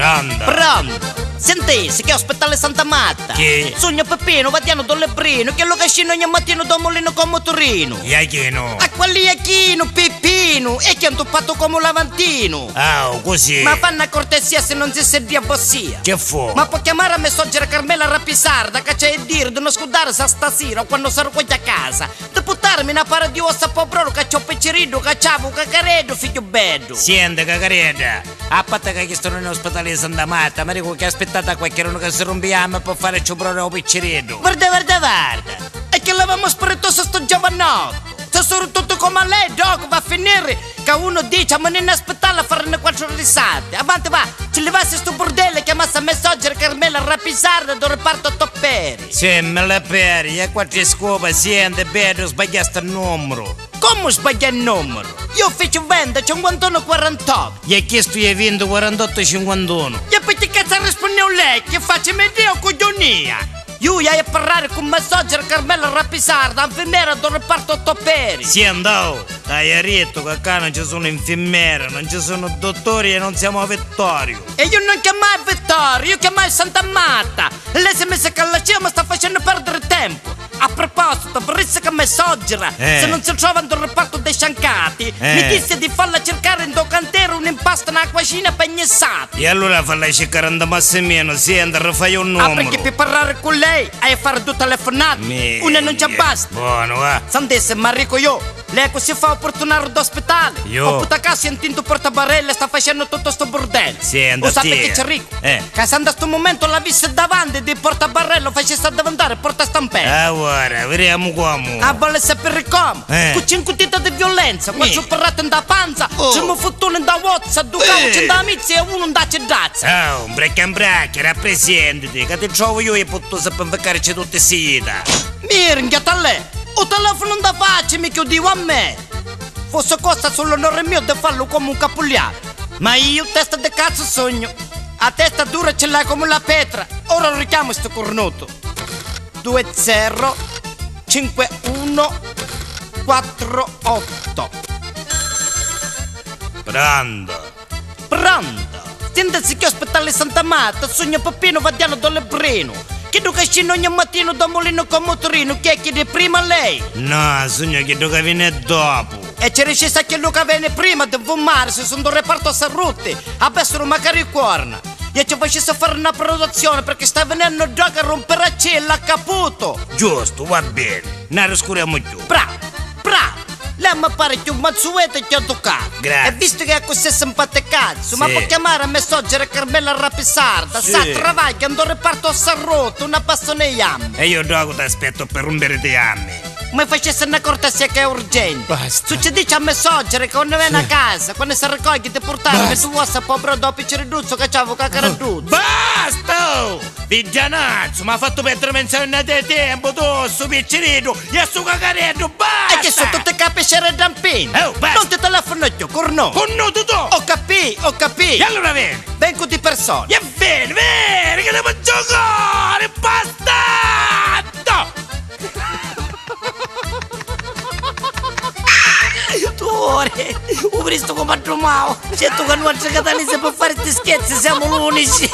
Pronto? Pronto? Sentisi che ospitale Santa Marta. Chi? Sogno Peppino, vadiano do Lebrino, che lo cascino ogni mattino do Molino con motorino. Iachino. A quelli Iachino, Peppino, e che hanno fatto come un lavantino. Così. Ma fanno cortesia se non si serve a bossia. Che fu? Ma può chiamare a me soggere Carmela Rapisarda, che c'è a dire di non scudare sa stasera quando sarò qui a casa. Di buttarmi una para di ossa pobrolo che c'ho peccerino, che c'avo cacaredo, figlio bello. Sente, cacaretta. A parte che sto in ospedale di Santa Marta, ma dico che aspettate qualche giorno che si rompiamo per fare ciubrone o piccerino. Guarda. E che l'avevamo spiritoso sto giovanotto. Se sono tutto come a lei, dopo va a finire che uno dice ma non aspettare a fare le 4 risate. Avanti va, ci levasse sto bordello chiamasse a me soggere Carmela Rapisarda do reparto Topperi. Sì, me la peri, e quattro scopa, sente, bene, sbagliaste il numero. Come sbagliare il numero? Io feci 20, 51, 48. Gli hai chiesto io vinto 48-51. E poi che cazzo risponde lei? Che faccio medio coglionia? Io hai a parlare con me soggere Carmela Rapisarda, infermiera do reparto Topperi. Sì, andò, dai detto che qua non ci sono infermiere, non ci sono dottori e non siamo a Vittorio. E io non chiamai Vittorio, io chiamai Santa Marta. E lei si è messa che la cima sta facendo perdere tempo. A proposito, vorreste che me soggera, se non si trova nel reparto dei sciancati, mi disse di farla cercare in do cantiere un impasto nella cucina per gli E allora falla cercare in Massimino, senta, fai un numero. perché per parlare con lei hai a fare due telefonate, una non ci basta. Buono, va. Santesse, ma rico io, lei così fa opportunario d'ospedale. Io? Ho puta casa sentito portabarelle, sta facendo tutto sto bordello. Senta, Lo sapete sì. che c'è ricco? Che se a sto momento la visse davanti di portabarello facesse diventare porta stampello. Ora, vediamo come. Vuole sapere come? Con 5 dita di violenza, quando sono parlato da panza, se mi fottono da wozza, due cavoli da amici e uno da cedazza. Un bracca, rappresentati, che ti trovo io e posso sapere beccarci tutte sida. Mirnghiata a lei, o telefono da faccia mi chiudivo a me. Fosse costa sull'onore mio di farlo come un capugliato. Ma io testa di cazzo sogno. A testa dura ce l'hai come la pietra. Ora lo richiamo sto cornuto. 205148. Pronto? Sentisi che ospitale Santa Marta, sogno Peppino vadiano do Lebrino. Che tu cascino ogni mattino da Molino con motorino, che chiede prima lei? No, sogno che Luca viene dopo. E ci riuscisse che Luca viene prima di fumare, se sono do reparto a Sarruti, avessero magari corna. E ci facesse fare una produzione perché sta venendo droga a rompere a cella, caputo. Giusto, va bene. Non riscuriamo più. Bravo. Lei mi pare che un mazzueto ti ha toccato. Grazie. E visto che è così simpaticato, ma può chiamare a me soggere Carmela Rapisarda, Sì. sa travaglia, andò reparto a Sarroto, una passione yam. E io dopo ti aspetto per rompere te anni. Mi facesse una cortesia che è urgente. Basta. Succedice a me soggere che quando viene a casa, quando si raccoglie ti portare su ossa povero dopo ciriduzzo che c'avevo cacaraduzzo. Basta! Vigianazzo, mi ha fatto perdere menzione di tempo, tu, su piccerino, e su cacaretto, basta! E che sono tutte capiscere dampini. Basta! Non ti telefono io, corno. Connuto tu! Ho capito. E allora vieni! Vengo di persona. E vieni, che devo giocare! Bastardo! Tu ore, ho visto come a Romao. Certo che non c'è catalisi per fare questi scherzi, siamo l'unici.